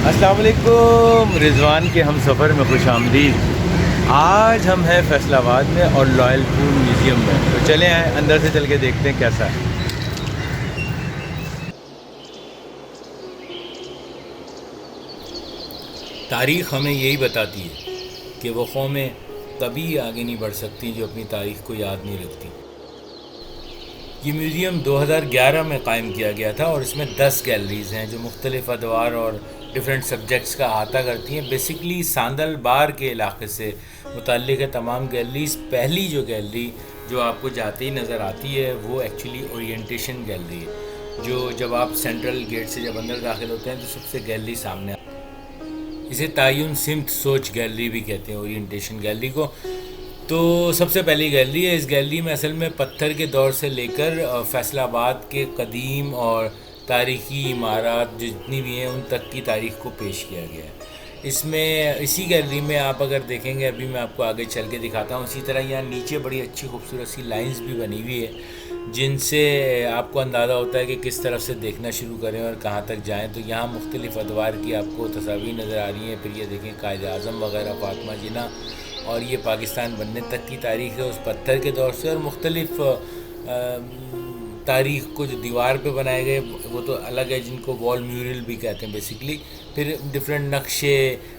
السلام علیکم، رضوان کے ہم سفر میں خوش آمدید۔ آج ہم ہیں فیصل آباد میں اور لائل پور میوزیم میں، تو چلیں آئیں اندر سے چل کے دیکھتے ہیں کیسا ہے۔ تاریخ ہمیں یہی بتاتی ہے کہ وہ قومیں کبھی آگے نہیں بڑھ سکتی جو اپنی تاریخ کو یاد نہیں رکھتی۔ یہ میوزیم 2011 میں قائم کیا گیا تھا اور اس میں 10 گیلریز ہیں جو مختلف ادوار اور ڈیفرنٹ سبجیکٹس کا احاطہ کرتی ہیں۔ بیسکلی ساندل بار کے علاقے سے متعلق ہے تمام گیلریز۔ پہلی جو گیلری جو آپ کو جاتے ہی نظر آتی ہے وہ ایکچولی اورینٹیشن گیلری ہے، جو جب آپ سینٹرل گیٹ سے جب اندر داخل ہوتے ہیں تو سب سے گیلری سامنے آتی ہے۔ اسے تعین سمت سوچ گیلری بھی کہتے ہیں اورینٹیشن گیلری کو۔ تو سب سے پہلی گیلری ہے۔ اس گیلری میں اصل میں پتھر کے دور سے لے کر فیصل آباد کے قدیم اور تاریخی عمارات جتنی بھی ہیں ان تک کی تاریخ کو پیش کیا گیا ہے۔ اس میں اسی گیلری میں آپ اگر دیکھیں گے، ابھی میں آپ کو آگے چل کے دکھاتا ہوں، اسی طرح یہاں نیچے بڑی اچھی خوبصورت سی لائنز بھی بنی ہوئی ہے جن سے آپ کو اندازہ ہوتا ہے کہ کس طرف سے دیکھنا شروع کریں اور کہاں تک جائیں۔ تو یہاں مختلف ادوار کی آپ کو تصاویر نظر آ رہی ہیں۔ پھر یہ دیکھیں قائد اعظم وغیرہ، فاطمہ جناح، اور یہ پاکستان بننے تک کی تاریخ ہے اس پتھر کے دور سے۔ اور مختلف تاریخ کو جو دیوار پہ بنائے گئے وہ تو الگ ہے، جن کو وال میورل بھی کہتے ہیں بیسکلی۔ پھر ڈفرینٹ نقشے،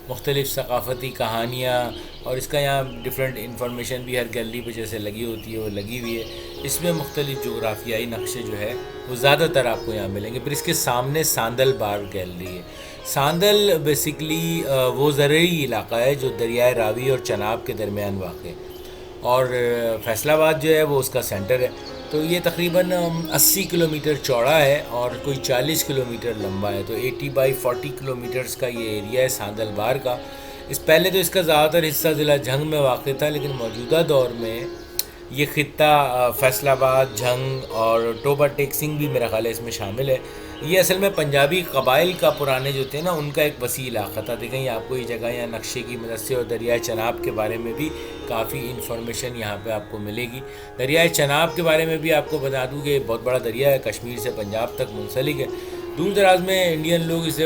مختلف ثقافتی کہانیاں، اور اس کا یہاں ڈفرینٹ انفارمیشن بھی ہر گیلری پہ جیسے لگی ہوتی ہے وہ لگی ہوئی ہے۔ اس میں مختلف جغرافیائی نقشے جو ہے وہ زیادہ تر آپ کو یہاں ملیں گے۔ پھر اس کے سامنے ساندل بار گیلری ہے۔ ساندل بیسکلی وہ زرعی علاقہ ہے جو دریائے راوی اور چناب کے درمیان واقع ہے، اور فیصل آباد جو ہے وہ اس کا سینٹر ہے۔ تو یہ تقریباً 80 کلومیٹر چوڑا ہے اور کوئی 40 کلومیٹر لمبا ہے۔ تو 80/40 کلومیٹرز کا یہ ایریا ہے ساندل بار کا۔ پہلے تو اس کا زیادہ تر حصہ ضلع جھنگ میں واقع تھا، لیکن موجودہ دور میں یہ خطہ فیصل آباد، جھنگ اور ٹوبہ ٹیک سنگھ بھی میرا خیال ہے اس میں شامل ہے۔ یہ اصل میں پنجابی قبائل کا پرانے جو تھے نا ان کا ایک وسیع علاقہ تھا۔ دیکھیں یہ آپ کو یہ جگہ یہاں نقشے کی مدد سے، اور دریائے چناب کے بارے میں بھی کافی انفارمیشن یہاں پہ آپ کو ملے گی۔ دریائے چناب کے بارے میں بھی آپ کو بتا دوں کہ یہ بہت بڑا دریا ہے، کشمیر سے پنجاب تک منسلک ہے۔ دور دراز میں انڈین لوگ اسے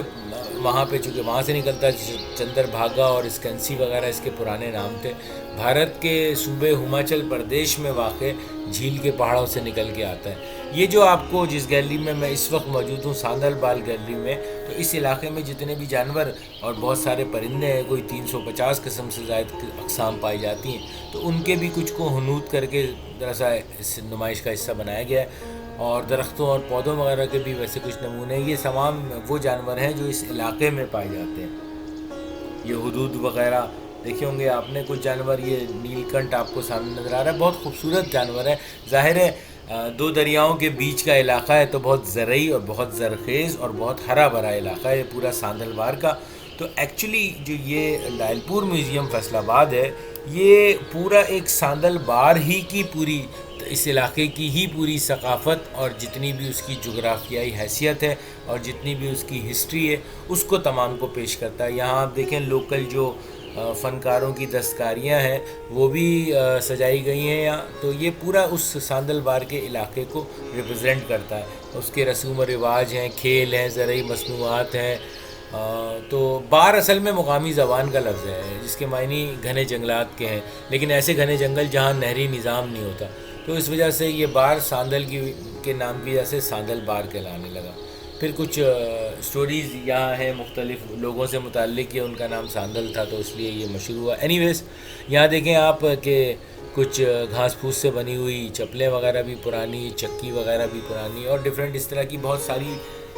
وہاں پہ، چونکہ وہاں سے نکلتا ہے، چندر بھاگا اور اسکنسی وغیرہ اس کے پرانے نام تھے، بھارت کے صوبے ہماچل پردیش میں واقع جھیل کے پہاڑوں سے نکل کے آتا ہے۔ یہ جو آپ کو جس گیلری میں میں اس وقت موجود ہوں، ساندل بال گیلری میں، تو اس علاقے میں جتنے بھی جانور اور بہت سارے پرندے ہیں، کوئی 350 قسم سے زائد اقسام پائی جاتی ہیں، تو ان کے بھی کچھ کو حنوط کر کے دراصل اس نمائش کا حصہ بنایا گیا ہے۔ اور درختوں اور پودوں وغیرہ کے بھی ویسے کچھ نمونے ہیں۔ یہ تمام وہ جانور ہیں جو اس علاقے میں پائے جاتے ہیں۔ یہ حدود وغیرہ دیکھے ہوں گے آپ نے، کچھ جانور، یہ نیل کنٹھ آپ کو سامنے نظر آ رہا ہے، بہت خوبصورت جانور ہے۔ ظاہر ہے دو دریاؤں کے بیچ کا علاقہ ہے تو بہت زرعی اور بہت زرخیز اور بہت ہرا بھرا علاقہ ہے یہ پورا ساندل بار کا۔ تو ایکچولی جو یہ لائل پور میوزیم فیصل آباد ہے، یہ پورا ایک ساندل بار ہی کی پوری، اس علاقے کی ہی پوری ثقافت اور جتنی بھی اس کی جغرافیائی حیثیت ہے اور جتنی بھی اس کی ہسٹری ہے اس کو تمام کو پیش کرتا ہے۔ یہاں آپ دیکھیں لوکل جو فنکاروں کی دستکاریاں ہیں وہ بھی سجائی گئی ہیں یہاں، تو یہ پورا اس ساندل بار کے علاقے کو ریپرزینٹ کرتا ہے۔ اس کے رسوم و رواج ہیں، کھیل ہیں، زرعی مصنوعات ہیں۔ تو بار اصل میں مقامی زبان کا لفظ ہے جس کے معنی گھنے جنگلات کے ہیں، لیکن ایسے گھنے جنگل جہاں نہری نظام نہیں ہوتا، تو اس وجہ سے یہ بار ساندل کے نام کی وجہ سے ساندل بار کہلانے لگا۔ پھر کچھ سٹوریز یہاں ہیں مختلف لوگوں سے متعلق، کہ ان کا نام ساندل تھا تو اس لیے یہ مشہور ہوا۔ اینی ویز یہاں دیکھیں آپ کہ کچھ گھاس پھوس سے بنی ہوئی چپلیں وغیرہ بھی پرانی، چکی وغیرہ بھی پرانی، اور ڈفرینٹ اس طرح کی بہت ساری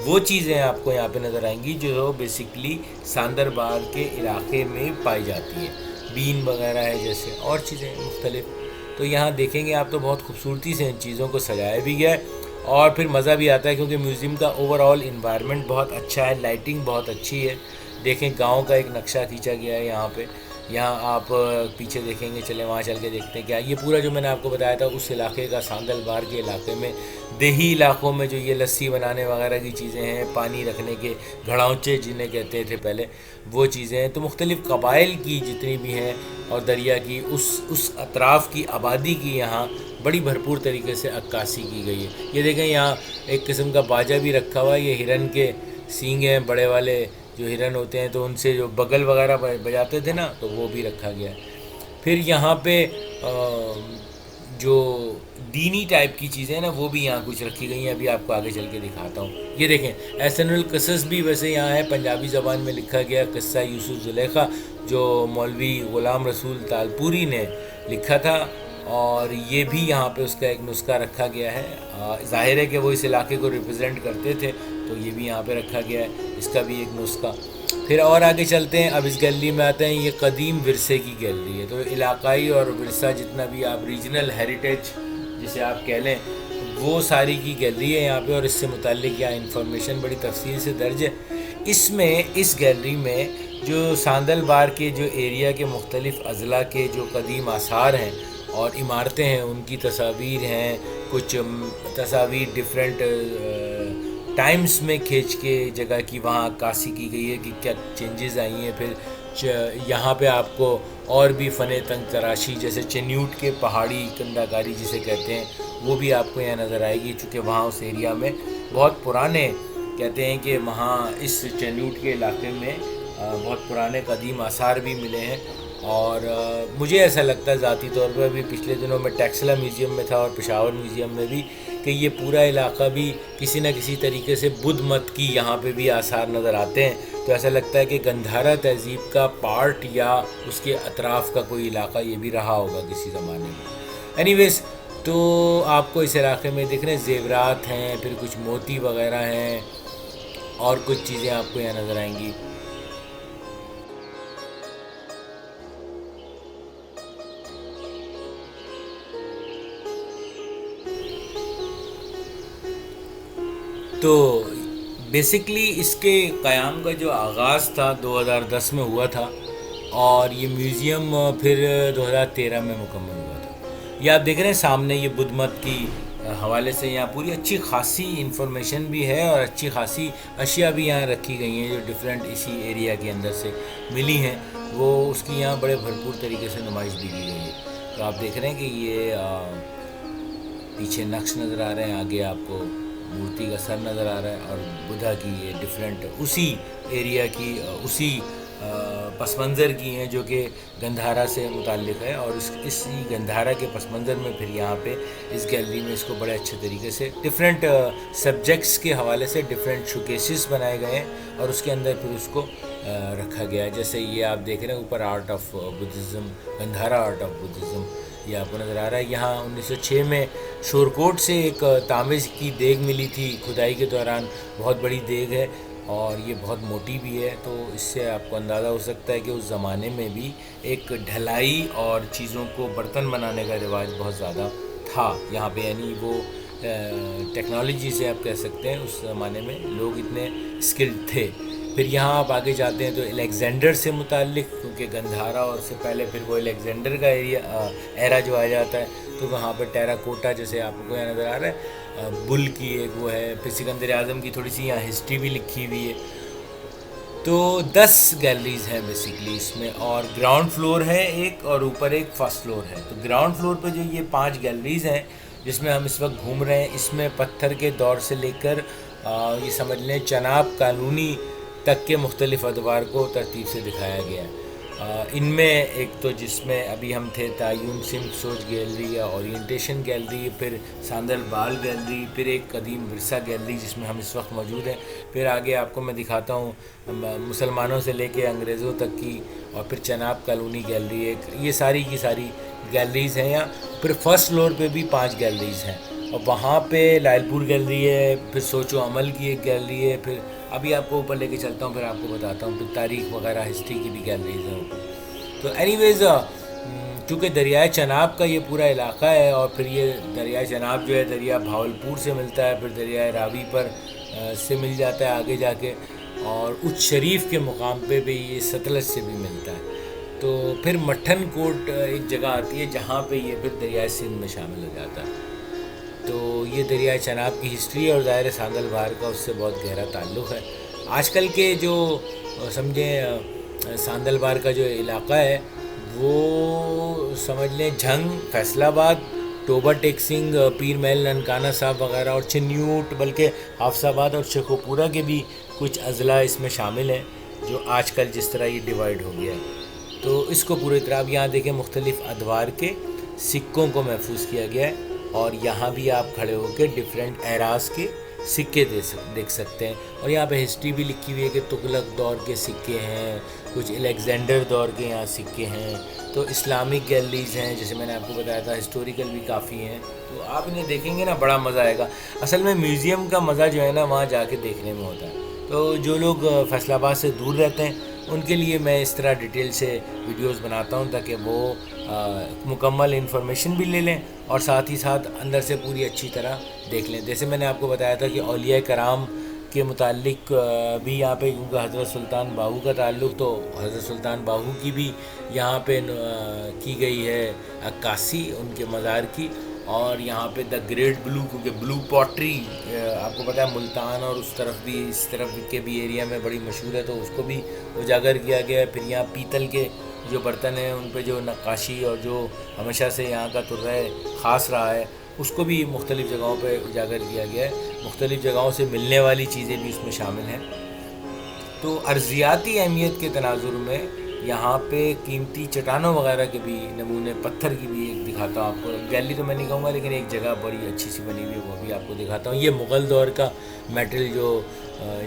وہ چیزیں آپ کو یہاں پہ نظر آئیں گی جو بیسکلی ساندل بار کے علاقے میں پائی جاتی ہیں۔ بین وغیرہ ہے جیسے، اور چیزیں مختلف۔ تو یہاں دیکھیں گے آپ تو بہت خوبصورتی سے ان چیزوں کو سجایا بھی گیا ہے، اور پھر مزہ بھی آتا ہے کیونکہ میوزیم کا اوور آل انوائرمنٹ بہت اچھا ہے، لائٹنگ بہت اچھی ہے۔ دیکھیں گاؤں کا ایک نقشہ کھینچا گیا ہے یہاں پہ، یہاں آپ پیچھے دیکھیں گے، چلیں وہاں چل کے دیکھتے ہیں کیا یہ پورا جو میں نے آپ کو بتایا تھا اس علاقے کا، ساندل بار کے علاقے میں دیہی علاقوں میں جو یہ لسی بنانے وغیرہ کی چیزیں ہیں، پانی رکھنے کے گھڑاؤنچے جنہیں کہتے تھے پہلے، وہ چیزیں ہیں۔ تو مختلف قبائل کی جتنی بھی ہیں اور دریا کی اس اطراف کی آبادی کی یہاں بڑی بھرپور طریقے سے عکاسی کی گئی ہے۔ یہ دیکھیں یہاں ایک قسم کا باجا بھی رکھا ہوا ہے، یہ ہرن کے سینگ ہیں بڑے والے جو ہرن ہوتے ہیں تو ان سے جو بغل وغیرہ بجاتے تھے نا، تو وہ بھی رکھا گیا ہے. پھر یہاں پہ جو دینی ٹائپ کی چیزیں ہیں نا وہ بھی یہاں کچھ رکھی گئی ہیں. ابھی آپ کو آگے چل کے دکھاتا ہوں. یہ دیکھیں احسن القصص بھی ویسے یہاں ہے، پنجابی زبان میں لکھا گیا قصہ یوسف زلیخا جو مولوی غلام رسول تالپوری نے لکھا تھا، اور یہ بھی یہاں پہ اس کا ایک نسخہ رکھا گیا ہے. ظاہر ہے کہ وہ اس علاقے کو ریپرزینٹ کرتے تھے تو یہ بھی یہاں پہ رکھا گیا ہے، اس کا بھی ایک نسخہ. پھر اور آگے چلتے ہیں. اب اس گیلری میں آتے ہیں. یہ قدیم ورثے کی گیلری ہے، تو علاقائی اور ورثہ جتنا بھی آپ ریجنل ہیریٹیج جسے آپ کہہ لیں وہ ساری کی گیلری ہے یہاں پہ، اور اس سے متعلق یہاں انفارمیشن بڑی تفصیل سے درج ہے. اس گیلری میں جو ساندل بار کے جو ایریا کے مختلف اضلاع کے جو قدیم آثار ہیں اور عمارتیں ہیں ان کی تصاویر ہیں. کچھ تصاویر ڈفرینٹ ٹائمز میں کھینچ کے جگہ کی وہاں عکاسی کی گئی ہے کہ کیا چینجز آئی ہیں. پھر یہاں پہ آپ کو اور بھی فن تنگ تراشی جیسے چنیوٹ کے پہاڑی کندہ کاری جسے کہتے ہیں وہ بھی آپ کو یہاں نظر آئے گی، چونکہ وہاں اس ایریا میں بہت پرانے کہتے ہیں کہ وہاں اس چنیوٹ کے علاقے میں بہت پرانے قدیم آثار بھی ملے ہیں. اور مجھے ایسا لگتا ہے ذاتی طور پر، بھی پچھلے دنوں میں ٹیکسلا میوزیم میں تھا اور پشاور میوزیم میں بھی، کہ یہ پورا علاقہ بھی کسی نہ کسی طریقے سے بدھ مت کی یہاں پہ بھی آثار نظر آتے ہیں. تو ایسا لگتا ہے کہ گندھارا تہذیب کا پارٹ یا اس کے اطراف کا کوئی علاقہ یہ بھی رہا ہوگا کسی زمانے میں. اینی ویز تو آپ کو اس علاقے میں دیکھ رہے ہیں زیورات ہیں، پھر کچھ موتی وغیرہ ہیں اور کچھ چیزیں آپ کو یہاں نظر آئیں گی. تو بیسکلی اس کے قیام کا جو آغاز تھا 2010 میں ہوا تھا، اور یہ میوزیم پھر 2013 میں مکمل ہوا تھا. یہ آپ دیکھ رہے ہیں سامنے یہ بدھ مت کی حوالے سے یہاں پوری اچھی خاصی انفارمیشن بھی ہے اور اچھی خاصی اشیاء بھی یہاں رکھی گئی ہیں جو ڈفرینٹ اسی ایریا کے اندر سے ملی ہیں. وہ اس کی یہاں بڑے بھرپور طریقے سے نمائش بھی کی گئی ہے. تو آپ دیکھ رہے ہیں کہ یہ پیچھے نقش نظر آ رہے ہیں، آگے آپ کو مورتی کا سر نظر آ رہا ہے، اور بدھا کی یہ ڈفرینٹ اسی ایریا کی اسی پس منظر کی ہیں جو کہ گندھارا سے متعلق ہے. اور اسی گندھارا کے پس منظر میں پھر یہاں پہ اس گیلری میں اس کو بڑے اچھے طریقے سے ڈفرینٹ سبجیکٹس کے حوالے سے ڈفرینٹ شوکیسز بنائے گئے ہیں اور اس کے اندر پھر اس کو رکھا گیا ہے. جیسے یہ آپ دیکھ رہے ہیں اوپر art of Buddhism, Gandhara art of Buddhism یہ آپ کو نظر آ رہا ہے. یہاں 1906 میں شورکوٹ سے ایک تانبے کی دیگ ملی تھی کھدائی کے دوران، بہت بڑی دیگ ہے اور یہ بہت موٹی بھی ہے. تو اس سے آپ کو اندازہ ہو سکتا ہے کہ اس زمانے میں بھی ایک ڈھلائی اور چیزوں کو برتن بنانے کا رواج بہت زیادہ تھا یہاں پہ. یعنی وہ ٹیکنالوجی سے آپ کہہ سکتے ہیں اس زمانے میں لوگ اتنے اسکلڈ تھے. پھر یہاں آپ آگے جاتے ہیں تو الیگزینڈر سے متعلق، کیونکہ گندھارا اور سے پہلے پھر وہ الیگزینڈر کا ایرا جو آ جاتا ہے، تو وہاں پہ ٹیرا کوٹا جیسے آپ کو یہاں نظر آ رہا ہے، بل کی ایک وہ ہے. پھر سکندر اعظم کی تھوڑی سی یہاں ہسٹری بھی لکھی ہوئی ہے. تو 10 گیلریز ہیں بیسکلی اس میں، اور گراؤنڈ فلور ہے ایک اور اوپر ایک فرسٹ فلور ہے. تو گراؤنڈ فلور پہ جو یہ 5 گیلریز ہیں جس میں ہم اس وقت گھوم رہے ہیں، اس میں پتھر کے دور سے لے کر یہ سمجھ لیں چناب کالونی تک کے مختلف ادوار کو ترتیب سے دکھایا گیا ہے. ان میں ایک تو جس میں ابھی ہم تھے تعین سمت سوچ گیلری یا اورینٹیشن گیلری، پھر ساندل بال گیلری، پھر ایک قدیم ورثہ گیلری جس میں ہم اس وقت موجود ہیں. پھر آگے آپ کو میں دکھاتا ہوں مسلمانوں سے لے کے انگریزوں تک کی، اور پھر چناب کالونی گیلری ایک. یہ ساری کی ساری گیلریز ہیں یہاں. پھر فرسٹ فلور پہ بھی 5 گیلریز ہیں، اور وہاں پہ لائل پور گیلری ہے، پھر سوچ و عمل کی ایک گیلری ہے. پھر ابھی آپ کو اوپر لے کے چلتا ہوں، پھر آپ کو بتاتا ہوں. پھر تاریخ وغیرہ ہسٹری کی بھی گیلریز ہیں اوپر. تو اینی ویز چونکہ دریائے چناب کا یہ پورا علاقہ ہے، اور پھر یہ دریائے چناب جو ہے دریا بھاولپور سے ملتا ہے، پھر دریائے راوی پر سے مل جاتا ہے آگے جا کے، اور اچ شریف کے مقام پہ بھی یہ ستلج سے بھی ملتا ہے. تو پھر مٹھن کوٹ ایک جگہ آتی ہے جہاں پہ یہ پھر دریائے سندھ میں شامل ہو جاتا ہے. تو یہ دریائے چناب کی ہسٹری اور ظاہر ساندل بہار کا اس سے بہت گہرا تعلق ہے. آج کل کے جو سمجھیں ساندل بہار کا جو علاقہ ہے وہ سمجھ لیں جھنگ، فیصل آباد، ٹوبہ ٹیک سنگھ، پیر محل ننکانہ صاحب وغیرہ، اور چنیوٹ، بلکہ حافظ آباد اور شیخوپورہ کے بھی کچھ اضلاع اس میں شامل ہیں. جو آج کل جس طرح یہ ڈیوائیڈ ہو گیا ہے. تو اس کو پوری طرح اب یہاں دیکھیں مختلف ادوار کے سکوں کو محفوظ کیا گیا ہے, اور یہاں بھی آپ کھڑے ہو کے ڈفرینٹ ایراز کے سکے دیکھ سکتے ہیں. اور یہاں پہ ہسٹری بھی لکھی ہوئی ہے کہ تغلق دور کے سکے ہیں, کچھ الیگزینڈر دور کے یہاں سکے ہیں, تو اسلامک گیلریز ہیں جیسے میں نے آپ کو بتایا تھا, ہسٹوریکل بھی کافی ہیں. تو آپ انہیں دیکھیں گے نا بڑا مزہ آئے گا. اصل میں میوزیم کا مزہ جو ہے نا وہاں جا کے دیکھنے میں ہوتا ہے. تو جو لوگ فیصل آباد سے دور رہتے ہیں ان کے لیے میں اس طرح ڈیٹیل سے ویڈیوز بناتا ہوں تاکہ وہ مکمل انفارمیشن بھی لے لیں اور ساتھ ہی ساتھ اندر سے پوری اچھی طرح دیکھ لیں. جیسے میں نے آپ کو بتایا تھا کہ اولیاء کرام کے متعلق بھی یہاں پہ, کیونکہ حضرت سلطان باہو کا تعلق, تو حضرت سلطان باہو کی بھی یہاں پہ کی گئی ہے عکاسی ان کے مزار کی. اور یہاں پہ دا گریٹ بلو, کیونکہ بلو پوٹری آپ کو پتہ ہے ملتان اور اس طرف کے بھی ایریا میں بڑی مشہور ہے, تو اس کو بھی اجاگر کیا گیا ہے. پھر یہاں پیتل کے جو برتن ہیں ان پہ جو نقاشی اور جو ہمیشہ سے یہاں کا ترہ خاص رہا ہے اس کو بھی مختلف جگہوں پہ اجاگر کیا گیا ہے. مختلف جگہوں سے ملنے والی چیزیں بھی اس میں شامل ہیں. تو ارضیاتی اہمیت کے تناظر میں یہاں پہ قیمتی چٹانوں وغیرہ کے بھی نمونے, پتھر کی بھی ایک دکھاتا ہوں آپ کو. گیلری تو میں نہیں کہوں گا, لیکن ایک جگہ بڑی اچھی سی بنی ہوئی ہے وہ بھی آپ کو دکھاتا ہوں. یہ مغل دور کا میٹل جو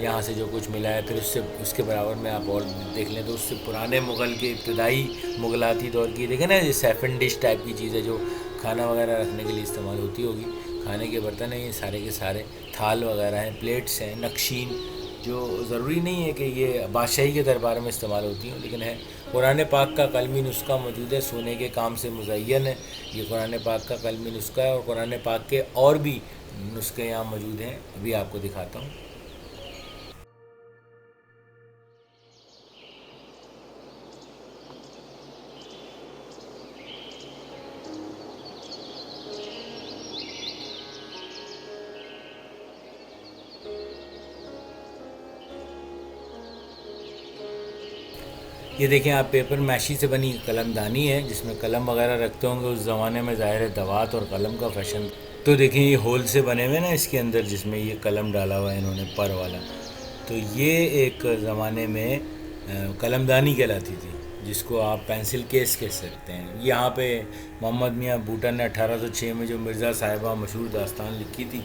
یہاں سے جو کچھ ملا ہے, پھر اس کے برابر میں آپ اور دیکھ لیں تو اس سے پرانے مغل کے ابتدائی مغلاتی دور کی دیکھیں نا, یہ سیفن ڈش ٹائپ کی چیز ہے جو کھانا وغیرہ رکھنے کے لیے استعمال ہوتی ہوگی. کھانے کے برتن ہیں یہ سارے کے سارے, تھال وغیرہ ہیں, پلیٹس ہیں, نقشین, جو ضروری نہیں ہے کہ یہ بادشاہی کے دربار میں استعمال ہوتی ہوں, لیکن ہے. قرآن پاک کا قلمی نسخہ موجود ہے, سونے کے کام سے مزین ہے. یہ قرآن پاک کا قلمی نسخہ ہے, اور قرآن پاک کے اور بھی نسخے یہاں موجود ہیں, ابھی آپ کو دکھاتا ہوں. یہ دیکھیں آپ, پیپر میشی سے بنی قلم دانی ہے جس میں قلم وغیرہ رکھتے ہوں گے. اس زمانے میں ظاہر ہے دوات اور قلم کا فیشن. تو دیکھیں یہ ہول سے بنے ہوئے نا اس کے اندر, جس میں یہ قلم ڈالا ہوا ہے انہوں نے پر والا. تو یہ ایک زمانے میں قلم دانی کہلاتی تھی, جس کو آپ پینسل کیس کہہ سکتے ہیں. یہاں پہ محمد میاں بوٹن نے 1806 میں جو مرزا صاحبہ مشہور داستان لکھی تھی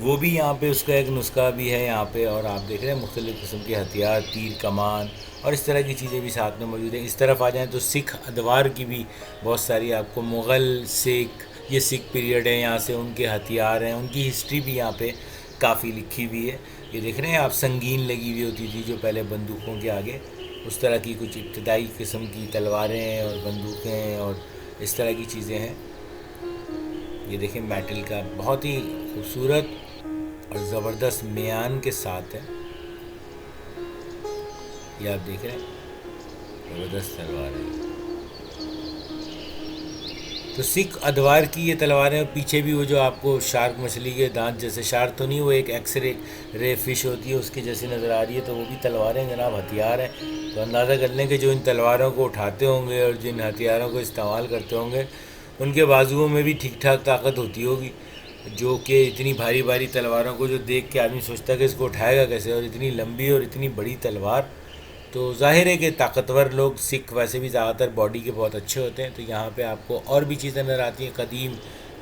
وہ بھی یہاں پہ اس کا ایک نسخہ بھی ہے یہاں پہ. اور آپ دیکھ رہے ہیں مختلف قسم کے ہتھیار, تیر کمان اور اس طرح کی چیزیں بھی ساتھ میں موجود ہیں. اس طرف آ جائیں تو سکھ ادوار کی بھی بہت ساری آپ کو, مغل, سکھ, یہ سکھ پیریڈ ہے یہاں سے, ان کے ہتھیار ہیں, ان کی ہسٹری بھی یہاں پہ کافی لکھی ہوئی ہے. یہ دیکھ رہے ہیں آپ, سنگین لگی ہوئی ہوتی تھی جو پہلے بندوقوں کے آگے, اس طرح کی کچھ ابتدائی قسم کی تلواریں اور بندوقیں اور اس طرح کی چیزیں ہیں. یہ دیکھیں میٹل کا بہت ہی خوبصورت اور زبردست میان کے ساتھ ہے. یہ آپ دیکھ رہے ہیں زبردست تلوار ہے. تو سکھ ادوار کی یہ تلواریں, اور پیچھے بھی وہ جو آپ کو شارک مچھلی کے دانت جیسے, شارک تو نہیں, وہ ایک ایکس رے فش ہوتی ہے اس کی جیسی نظر آ رہی ہے, تو وہ بھی تلواریں جناب, ہتھیار ہیں. تو اندازہ کر لیں کہ جو ان تلواروں کو اٹھاتے ہوں گے اور جن ہتھیاروں کو استعمال کرتے ہوں گے ان کے بازوؤں میں بھی ٹھیک ٹھاک طاقت ہوتی ہوگی, جو کہ اتنی بھاری بھاری تلواروں کو جو دیکھ کے آدمی سوچتا ہے کہ اس کو اٹھائے گا کیسے, اور اتنی لمبی اور اتنی بڑی تلوار. تو ظاہر ہے کہ طاقتور لوگ سکھ ویسے بھی زیادہ تر باڈی کے بہت اچھے ہوتے ہیں. تو یہاں پہ آپ کو اور بھی چیزیں نظر آتی ہیں, قدیم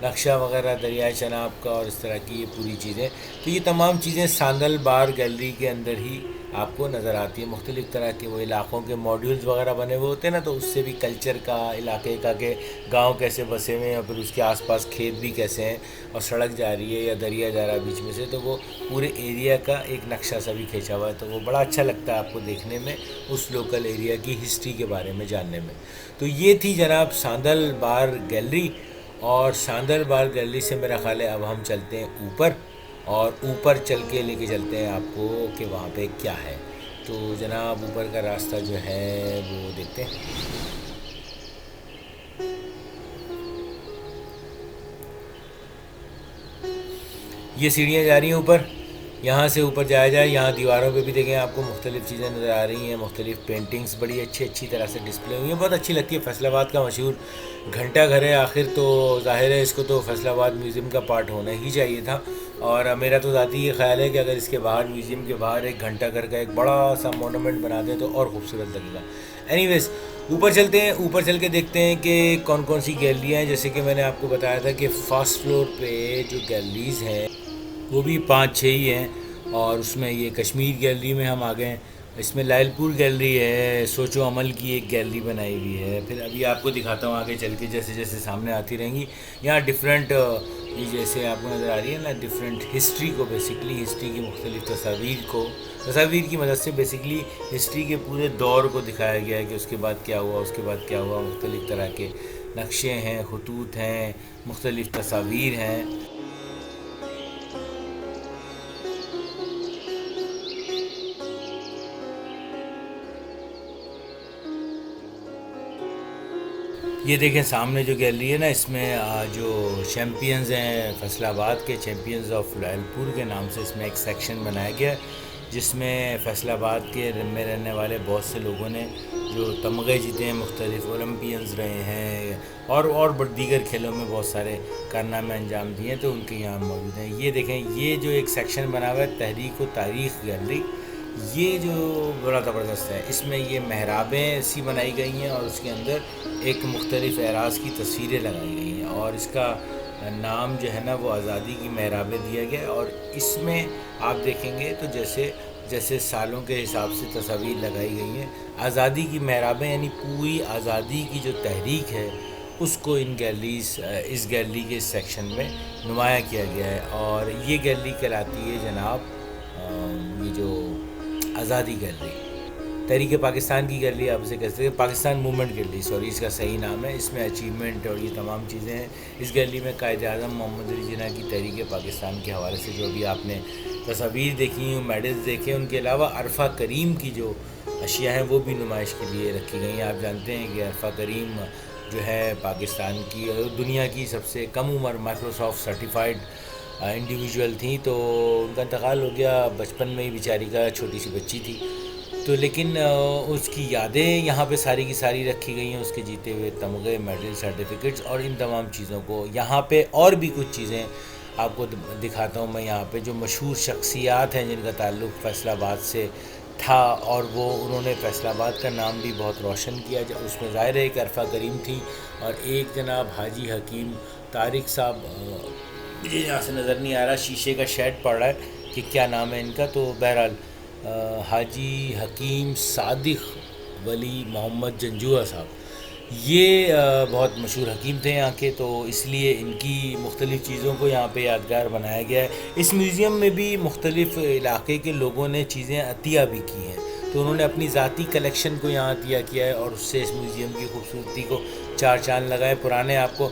نقشہ وغیرہ دریائے چناب کا اور اس طرح کی یہ پوری چیزیں. تو یہ تمام چیزیں ساندل بار گیلری کے اندر ہی آپ کو نظر آتی ہیں. مختلف طرح کے وہ علاقوں کے ماڈیولز وغیرہ بنے ہوئے ہوتے ہیں نا, تو اس سے بھی کلچر کا, علاقے کا, کہ گاؤں کیسے بسے ہوئے ہیں, اور پھر اس کے آس پاس کھیت بھی کیسے ہیں, اور سڑک جا رہی ہے یا دریا جا رہا ہے بیچ میں سے, تو وہ پورے ایریا کا ایک نقشہ سا بھی کھینچا ہوا ہے. تو وہ بڑا اچھا لگتا ہے آپ کو دیکھنے میں, اس لوکل ایریا کی ہسٹری کے بارے میں جاننے میں. تو یہ تھی جناب ساندل بار گیلری. اور ساندل بار گیلری سے میرا خیال ہے اب ہم چلتے ہیں اوپر, اور اوپر چل کے لے کے چلتے ہیں آپ کو کہ وہاں پہ کیا ہے. تو جناب اوپر کا راستہ جو ہے وہ دیکھتے ہیں. یہ سیڑھیاں جا رہی ہیں اوپر, یہاں سے اوپر جایا جائے. یہاں دیواروں پہ بھی دیکھیں آپ کو مختلف چیزیں نظر آ رہی ہیں, مختلف پینٹنگز بڑی اچھی طرح سے ڈسپلے ہوئی ہیں, بہت اچھی لگتی ہے. فیصل آباد کا مشہور گھنٹہ گھر ہے آخر, تو ظاہر ہے اس کو تو فیصل آباد میوزیم کا پارٹ ہونا ہی چاہیے تھا. اور میرا تو ذاتی یہ خیال ہے کہ اگر اس کے باہر میوزیم کے باہر ایک گھنٹہ گھر کا ایک بڑا سا مونومنٹ بنا دیں تو اور خوبصورت لگے گا. اینی ویز اوپر چلتے ہیں, اوپر چل کے دیکھتے ہیں کہ کون کون سی گیلریاں ہیں. جیسے کہ میں نے آپ کو بتایا تھا کہ فرسٹ فلور پہ جو گیلریز ہیں وہ بھی 5-6 ہی ہیں, اور اس میں یہ کشمیر گیلری میں ہم آ گئے ہیں. اس میں لائل پور گیلری ہے, سوچ و عمل کی ایک گیلری بنائی ہوئی ہے. پھر ابھی آپ کو دکھاتا ہوں آگے چل کے, جیسے جیسے سامنے آتی رہیں گی. یہاں ڈفرینٹ یہ جیسے آپ کو نظر آ رہی ہے نا, ڈفرینٹ ہسٹری کو, بیسکلی ہسٹری کی مختلف تصاویر کی مدد سے بیسکلی ہسٹری کے پورے دور کو دکھایا گیا ہے کہ اس کے بعد کیا ہوا, اس کے بعد کیا ہوا. مختلف طرح کے نقشے ہیں, خطوط ہیں, مختلف تصاویر ہیں. یہ دیکھیں سامنے جو گیلری ہے نا, اس میں جو چیمپئنز ہیں فیصل آباد کے, چیمپئنز آف لائل پور کے نام سے اس میں ایک سیکشن بنایا گیا ہے, جس میں فیصل آباد کے میں رہنے والے بہت سے لوگوں نے جو تمغے جیتے ہیں, مختلف اولمپئنز رہے ہیں, اور دیگر کھیلوں میں بہت سارے کارنامے انجام دیے ہیں, تو ان کے یہاں موجود ہیں. یہ دیکھیں, یہ جو ایک سیکشن بنا ہوا ہے تحریک و تاریخ گیلری, یہ جو بڑا زبردست ہے. اس میں یہ محرابیں سی بنائی گئی ہیں اور اس کے اندر ایک مختلف اعراض کی تصویریں لگائی گئی ہیں, اور اس کا نام جو ہے نا وہ آزادی کی محرابیں دیا گیا ہے. اور اس میں آپ دیکھیں گے تو جیسے سالوں کے حساب سے تصاویر لگائی گئی ہیں. آزادی کی محرابیں یعنی پوری آزادی کی جو تحریک ہے اس کو اس گیلری کے اس سیکشن میں نمایاں کیا گیا ہے. اور یہ گیلری کہلاتی ہے جناب یہ جو آزادی گیلری, تحریک پاکستان کی گیلری آپ اسے کہتے ہیں, پاکستان موومنٹ گیلری, سوری اس کا صحیح نام ہے. اس میں اچیومنٹ اور یہ تمام چیزیں ہیں. اس گیلری میں قائد اعظم محمد علی جناح کی تحریک پاکستان کے حوالے سے جو بھی آپ نے تصاویر دیکھی ہیں, میڈلز دیکھے, ان کے علاوہ عرفہ کریم کی جو اشیاء ہیں وہ بھی نمائش کے لیے رکھی گئی ہیں. آپ جانتے ہیں کہ عرفہ کریم جو ہے پاکستان کی اور دنیا کی سب سے کم عمر مائکروسافٹ سرٹیفائڈ انڈیویجول تھیں, تو ان کا انتقال ہو گیا بچپن میں ہی, بیچاری کا چھوٹی سی بچی تھی. تو لیکن اس کی یادیں یہاں پہ ساری کی ساری رکھی گئی ہیں, اس کے جیتے ہوئے تمغے, میڈل, سرٹیفکیٹس, اور ان تمام چیزوں کو. یہاں پہ اور بھی کچھ چیزیں آپ کو دکھاتا ہوں میں. یہاں پہ جو مشہور شخصیات ہیں جن کا تعلق فیصل آباد سے تھا, اور انہوں نے فیصل آباد کا نام بھی بہت روشن کیا. اس میں ظاہر ہے ایک عرفہ کریم تھی, اور ایک جناب حاجی حکیم طارق صاحب, مجھے یہاں سے نظر نہیں آ رہا, شیشے کا شیڈ پڑ رہا ہے کہ کیا نام ہے ان کا, تو بہرحال حاجی حکیم صادق ولی محمد جنجوعہ صاحب, یہ بہت مشہور حکیم تھے یہاں کے, تو اس لیے ان کی مختلف چیزوں کو یہاں پہ یادگار بنایا گیا ہے. اس میوزیم میں بھی مختلف علاقے کے لوگوں نے چیزیں عطیہ بھی کی ہیں, تو انہوں نے اپنی ذاتی کلیکشن کو یہاں عطیہ کیا ہے, اور اس سے اس میوزیم کی خوبصورتی کو چار چاند لگائے. پرانے آپ کو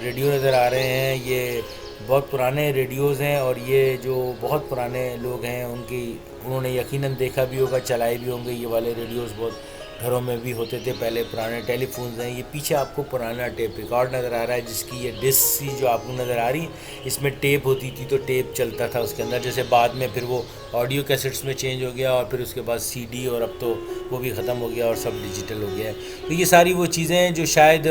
ریڈیو نظر آ رہے ہیں, یہ بہت پرانے ریڈیوز ہیں, اور یہ جو بہت پرانے لوگ ہیں انہوں نے یقیناً دیکھا بھی ہوگا, چلائے بھی ہوں گے. یہ والے ریڈیوز بہت گھروں میں بھی ہوتے تھے پہلے, پرانے ٹیلی فونز ہیں. یہ پیچھے آپ کو پرانا ٹیپ ریکارڈ نظر آ رہا ہے, جس کی یہ ڈسک سی جو آپ کو نظر آ رہی ہے, اس میں ٹیپ ہوتی تھی تو ٹیپ چلتا تھا اس کے اندر. جیسے بعد میں پھر وہ آڈیو کیسٹس میں چینج ہو گیا, اور پھر اس کے بعد سی ڈی, اور اب تو وہ بھی ختم ہو گیا اور سب ڈیجیٹل ہو گیا ہے. تو یہ ساری وہ چیزیں ہیں جو شاید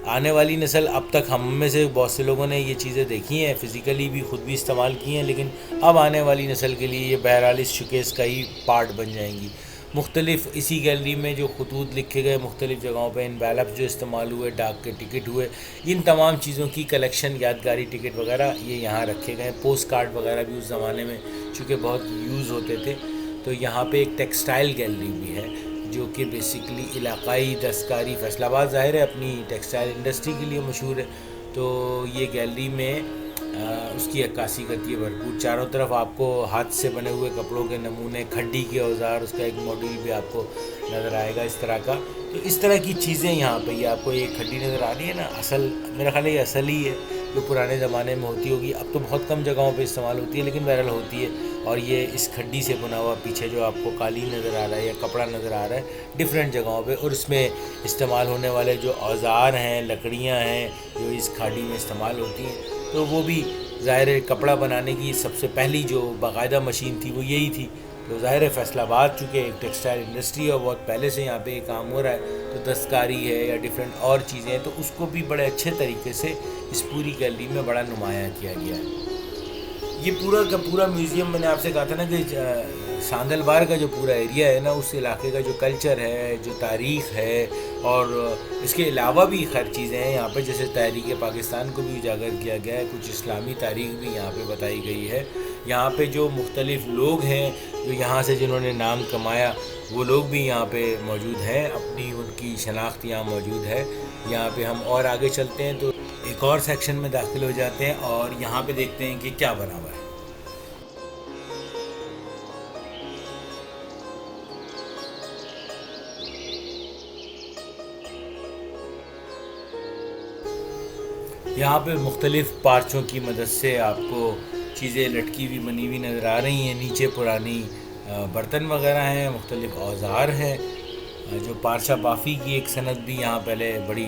آنے والی نسل, اب تک ہم میں سے بہت سے لوگوں نے یہ چیزیں دیکھی ہیں, فزیکلی بھی خود بھی استعمال کی ہیں, لیکن اب آنے والی نسل کے لیے یہ بہرحال اس شوکیس کا ہی پارٹ بن جائیں گی. مختلف اسی گیلری میں جو خطوط لکھے گئے مختلف جگہوں پہ, انویلپس جو استعمال ہوئے, ڈاک کے ٹکٹ ہوئے, ان تمام چیزوں کی کلیکشن, یادگاری ٹکٹ وغیرہ یہ یہاں رکھے گئے. پوسٹ کارڈ وغیرہ بھی اس زمانے میں چونکہ بہت یوز ہوتے تھے, تو یہاں پہ ایک ٹیکسٹائل گیلری بھی ہے جو کہ بیسکلی علاقائی دستکاری, فیصل آباد ظاہر ہے اپنی ٹیکسٹائل انڈسٹری کے لیے مشہور ہے, تو یہ گیلری میں اس کی عکاسی کرتی ہے بھرپور. چاروں طرف آپ کو ہاتھ سے بنے ہوئے کپڑوں کے نمونے, کھڈی کے اوزار, اس کا ایک ماڈل بھی آپ کو نظر آئے گا اس طرح کا. تو اس طرح کی چیزیں یہاں پہ, یہ آپ کو یہ کھڈی نظر آ رہی ہے نا, اصل میرا خیال ہے یہ اصل ہی ہے جو پرانے زمانے میں ہوتی ہوگی. اب تو بہت کم جگہوں پہ استعمال ہوتی ہے, لیکن بہرحال ہوتی ہے. اور یہ اس کھڈی سے بنا ہوا پیچھے جو آپ کو قالین نظر آ رہا ہے یا کپڑا نظر آ رہا ہے ڈفرینٹ جگہوں پہ, اور اس میں استعمال ہونے والے جو اوزار ہیں, لکڑیاں ہیں جو اس کھاڑی میں استعمال ہوتی ہیں, تو وہ بھی ظاہر ہے کپڑا بنانے کی سب سے پہلی جو باقاعدہ مشین تھی وہ یہی تھی. تو ظاہر ہے فیصل آباد چونکہ ایک ٹیکسٹائل انڈسٹری ہے اور بہت پہلے سے یہاں پہ یہ کام ہو رہا ہے, تو دستکاری ہے یا ڈفرینٹ اور چیزیں ہیں, تو اس کو بھی بڑے اچھے طریقے سے اس پوری گیلری میں بڑا نمایاں کیا گیا ہے. یہ پورا کا پورا میوزیم میں نے آپ سے کہا تھا نا کہ ساندل بار کا جو پورا ایریا ہے نا، اس علاقے کا جو کلچر ہے، جو تاریخ ہے، اور اس کے علاوہ بھی ہر چیزیں ہیں یہاں پہ، جیسے تحریک پاکستان کو بھی اجاگر کیا گیا ہے، کچھ اسلامی تاریخ بھی یہاں پہ بتائی گئی ہے. یہاں پہ جو مختلف لوگ ہیں جو یہاں سے جنہوں نے نام کمایا، وہ لوگ بھی یہاں پہ موجود ہیں، اپنی ان کی شناخت یہاں موجود ہے. یہاں پہ ہم اور آگے چلتے ہیں تو ایک اور سیکشن میں داخل ہو جاتے ہیں اور یہاں پہ دیکھتے ہیں کہ کیا بنا ہوا ہے. یہاں پہ مختلف پارچوں کی مدد سے آپ کو چیزیں لٹکی ہوئی بنی ہوئی نظر آ رہی ہیں. نیچے پرانی برتن وغیرہ ہیں، مختلف اوزار ہیں. جو پارچہ بافی کی ایک صنعت بھی یہاں پہلے بڑی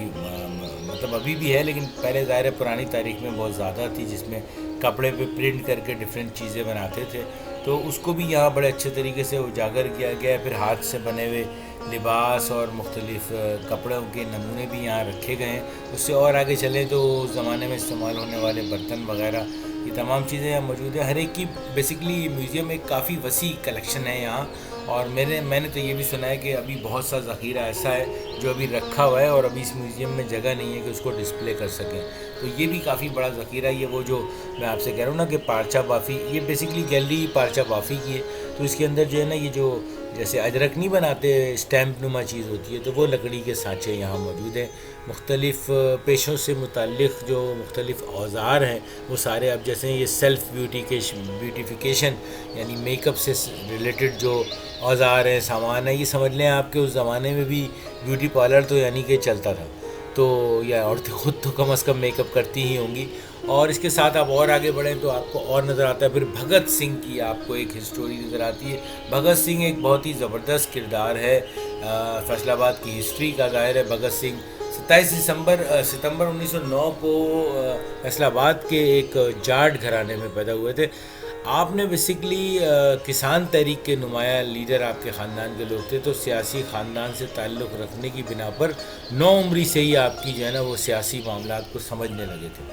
مطلب ابھی بھی ہے، لیکن پہلے ظاہر پرانی تاریخ میں بہت زیادہ تھی، جس میں کپڑے پہ پرنٹ کر کے ڈفرینٹ چیزیں بناتے تھے. تو اس کو بھی یہاں بڑے اچھے طریقے سے اجاگر کیا گیا ہے. پھر ہاتھ سے بنے ہوئے لباس اور مختلف کپڑوں کے نمونے بھی یہاں رکھے گئے ہیں. اس سے اور آگے چلیں تو اس زمانے میں استعمال ہونے والے برتن وغیرہ، یہ تمام چیزیں یہاں موجود ہیں. ہر ایک کی بیسکلی میوزیم ایک کافی وسیع کلیکشن ہے یہاں. اور میں نے تو یہ بھی سنا ہے کہ ابھی بہت سا ذخیرہ ایسا ہے جو ابھی رکھا ہوا ہے اور ابھی اس میوزیم میں جگہ نہیں ہے کہ اس کو ڈسپلے کر سکیں. تو یہ بھی کافی بڑا ذخیرہ ہے. یہ وہ جو میں آپ سے کہہ رہا ہوں نا کہ پارچہ بافی، یہ بیسکلی گیلری پارچہ بافی کی ہے. تو اس کے اندر جو ہے نا، یہ جو جیسے اجرک نہیں بناتے، اسٹیمپ نما چیز ہوتی ہے، تو وہ لکڑی کے سانچے یہاں موجود ہیں. مختلف پیشوں سے متعلق جو مختلف اوزار ہیں وہ سارے، اب جیسے یہ سیلف بیوٹیفیکیشن یعنی میک اپ سے ریلیٹڈ جو اوزار ہیں، سامان ہے، یہ سمجھ لیں آپ کے اس زمانے میں بھی بیوٹی پارلر تو یعنی کہ چلتا تھا. تو یا عورتیں خود تو کم از کم میک اپ کرتی ہی ہوں گی. اور اس کے ساتھ آپ اور آگے بڑھیں تو آپ کو اور نظر آتا ہے پھر بھگت سنگھ کی آپ کو ایک ہسٹوری نظر آتی ہے. بھگت سنگھ ایک بہت ہی زبردست کردار ہے فیصل آباد کی ہسٹری کا. ظاہر ہے بھگت سنگھ 27 ستمبر 1909 کو فیصل آباد کے ایک جاٹ گھرانے میں پیدا ہوئے تھے. آپ نے بیسکلی کسان تحریک کے نمایاں لیڈر آپ کے خاندان کے لوگ تھے، تو سیاسی خاندان سے تعلق رکھنے کی بنا پر 9 عمری سے ہی آپ کی جو ہے نا وہ سیاسی معاملات کو سمجھنے لگے تھے.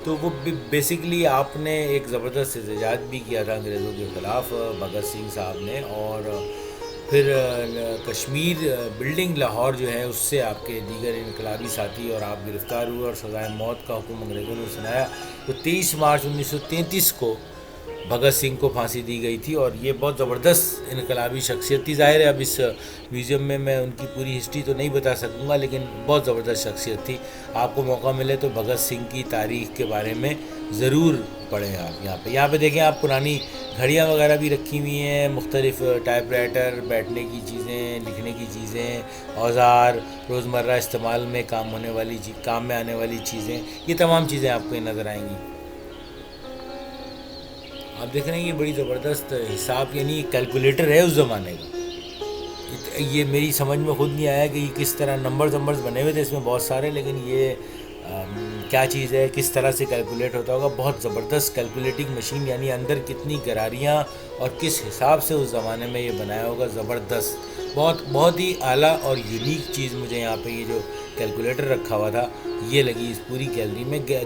تو وہ بیسکلی آپ نے ایک زبردست احتجاج بھی کیا تھا انگریزوں کے خلاف بھگت سنگھ صاحب نے. اور پھر کشمیر بلڈنگ لاہور جو ہے، اس سے آپ کے دیگر انقلابی ساتھی اور آپ گرفتار ہوئے اور سزائے موت کا حکم انگریزوں نے سنایا. تو 23 مارچ 1933 کو بھگت سنگھ کو پھانسی دی گئی تھی. اور یہ بہت زبردست انقلابی شخصیت تھی. ظاہر ہے اب اس میوزیم میں میں ان کی پوری ہسٹری تو نہیں بتا سکوں گا، لیکن بہت زبردست شخصیت تھی. آپ کو موقع ملے تو بھگت سنگھ کی تاریخ کے بارے میں ضرور پڑھیں. آپ یہاں پہ دیکھیں، آپ پرانی گھڑیاں وغیرہ بھی رکھی ہوئی ہیں، مختلف ٹائپ رائٹر، بیٹھنے کی چیزیں، لکھنے کی چیزیں، اوزار، روزمرہ استعمال میں کام میں آنے والی چیزیں، یہ تمام چیزیں آپ کو نظر آئیں گی. آپ دیکھ رہے ہیں یہ بڑی زبردست حساب، یعنی کیلکولیٹر ہے اس زمانے کا. یہ میری سمجھ میں خود نہیں آیا کہ یہ کس طرح نمبرز بنے ہوئے تھے اس میں بہت سارے، لیکن یہ کیا چیز ہے، کس طرح سے کیلکولیٹ ہوتا ہوگا. بہت زبردست کیلکولیٹنگ مشین، یعنی اندر کتنی گراریاں اور کس حساب سے اس زمانے میں یہ بنایا ہوگا. زبردست، بہت ہی اعلیٰ اور یونیک چیز مجھے یہاں پہ یہ جو کیلکولیٹر رکھا ہوا تھا یہ لگی اس پوری گیلری میں کیا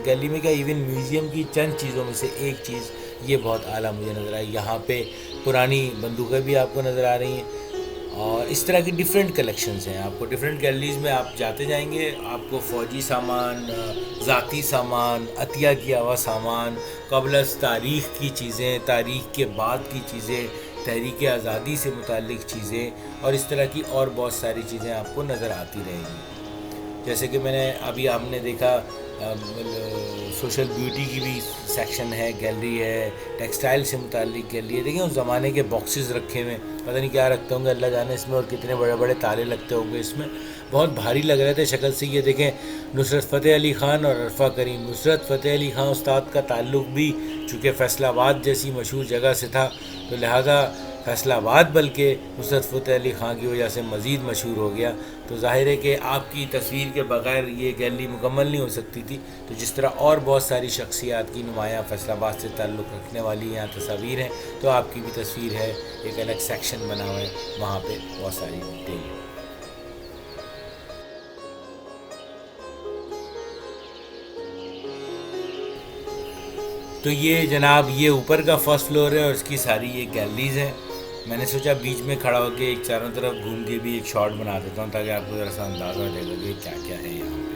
ایون میوزیم کی چند چیزوں میں سے ایک چیز یہ بہت اعلیٰ مجھے نظر آئی. یہاں پہ پرانی بندوقیں بھی آپ کو نظر آ رہی ہیں اور اس طرح کی ڈیفرنٹ کلیکشنز ہیں. آپ کو ڈیفرنٹ گیلریز میں آپ جاتے جائیں گے، آپ کو فوجی سامان، ذاتی سامان، عطیہ کیا ہوا سامان، قبل از تاریخ کی چیزیں، تاریخ کے بعد کی چیزیں، تحریک آزادی سے متعلق چیزیں اور اس طرح کی اور بہت ساری چیزیں آپ کو نظر آتی رہیں گی. جیسے کہ میں نے ابھی آپ نے دیکھا سوشل بیوٹی کی بھی سیکشن ہے، گیلری ہے، ٹیکسٹائل سے متعلق گیلری ہے. دیکھیں اس زمانے کے باکسز رکھے ہوئے، پتہ نہیں کیا رکھتے ہوں گے اللہ جانے اس میں، اور کتنے بڑے بڑے تالے لگتے ہوں گے اس میں. بہت بھاری لگ رہے تھے شکل سے. یہ دیکھیں نصرت فتح علی خان اور عرفہ کریم. نصرت فتح علی خان استاد کا تعلق بھی چونکہ فیصل آباد جیسی مشہور جگہ سے تھا، تو لہٰذا فیصل آباد بلکہ نصرت فتح علی خان کی وجہ سے مزید مشہور ہو گیا. تو ظاہر ہے کہ آپ کی تصویر کے بغیر یہ گیلری مکمل نہیں ہو سکتی تھی. تو جس طرح اور بہت ساری شخصیات کی نمایاں فیصل آباد سے تعلق رکھنے والی یہاں تصاویر ہیں، تو آپ کی بھی تصویر ہے. ایک الگ سیکشن بنا ہوا ہے وہاں پہ بہت ساری ڈیٹیل. تو یہ جناب یہ اوپر کا فرسٹ فلور ہے اور اس کی ساری یہ گیلریز ہیں. میں نے سوچا بیچ میں کھڑا ہو کے ایک چاروں طرف گھوم کے بھی ایک شاٹ بنا دیتا ہوں تاکہ آپ کو ذرا سا اندازہ ہو جائے گا کہ کیا کیا ہے یہاں پہ.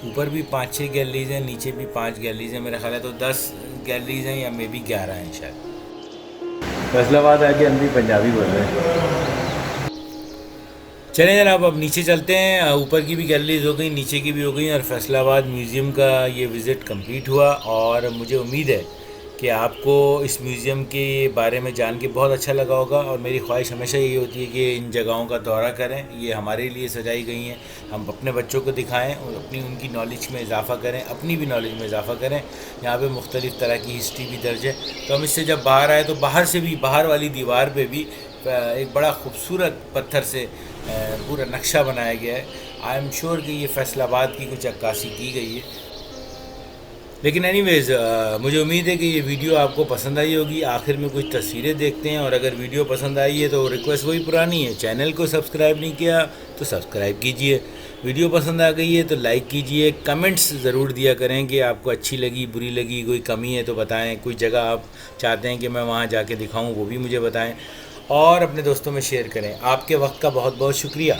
اوپر بھی 5-6 گیلریز ہیں, نیچے بھی 5 گیلریز ہیں. میرا خیال ہے تو 10 گیلریز ہیں یا مے بی 11 ہیں شاید. فیصل آباد آ کے ہم بھی پنجابی بول رہے ہیں. چلیں جناب اب نیچے چلتے ہیں. اوپر کی بھی گیلریز ہو گئی, نیچے کی بھی ہو گئی, اور فیصل آباد میوزیم کا یہ وزٹ کمپلیٹ ہوا. اور مجھے امید ہے کہ آپ کو اس میوزیم کے بارے میں جان کے بہت اچھا لگا ہوگا. اور میری خواہش ہمیشہ یہی ہوتی ہے کہ ان جگہوں کا دورہ کریں. یہ ہمارے لیے سجائی گئی ہیں, ہم اپنے بچوں کو دکھائیں اور ان کی نالج میں اضافہ کریں, اپنی بھی نالج میں اضافہ کریں. یہاں پہ مختلف طرح کی ہسٹری بھی درج ہے. تو ہم اس سے جب باہر آئے تو باہر سے بھی, باہر والی دیوار پہ بھی ایک بڑا خوبصورت پتھر سے پورا نقشہ بنایا گیا ہے. آئی ایم شیور کہ یہ فیصل آباد کی کچھ عکاسی کی گئی ہے. لیکن اینی ویز مجھے امید ہے کہ یہ ویڈیو آپ کو پسند آئی ہوگی. آخر میں کچھ تصویریں دیکھتے ہیں, اور اگر ویڈیو پسند آئی ہے تو ریکویسٹ وہی پرانی ہے, چینل کو سبسکرائب نہیں کیا تو سبسکرائب کیجئے. ویڈیو پسند آ گئی ہے تو لائک کیجئے. کمنٹس ضرور دیا کریں کہ آپ کو اچھی لگی, بری لگی, کوئی کمی ہے تو بتائیں. کوئی جگہ آپ چاہتے ہیں کہ میں وہاں جا کے دکھاؤں وہ بھی مجھے بتائیں, اور اپنے دوستوں میں شیئر کریں. آپ کے وقت کا بہت بہت شکریہ.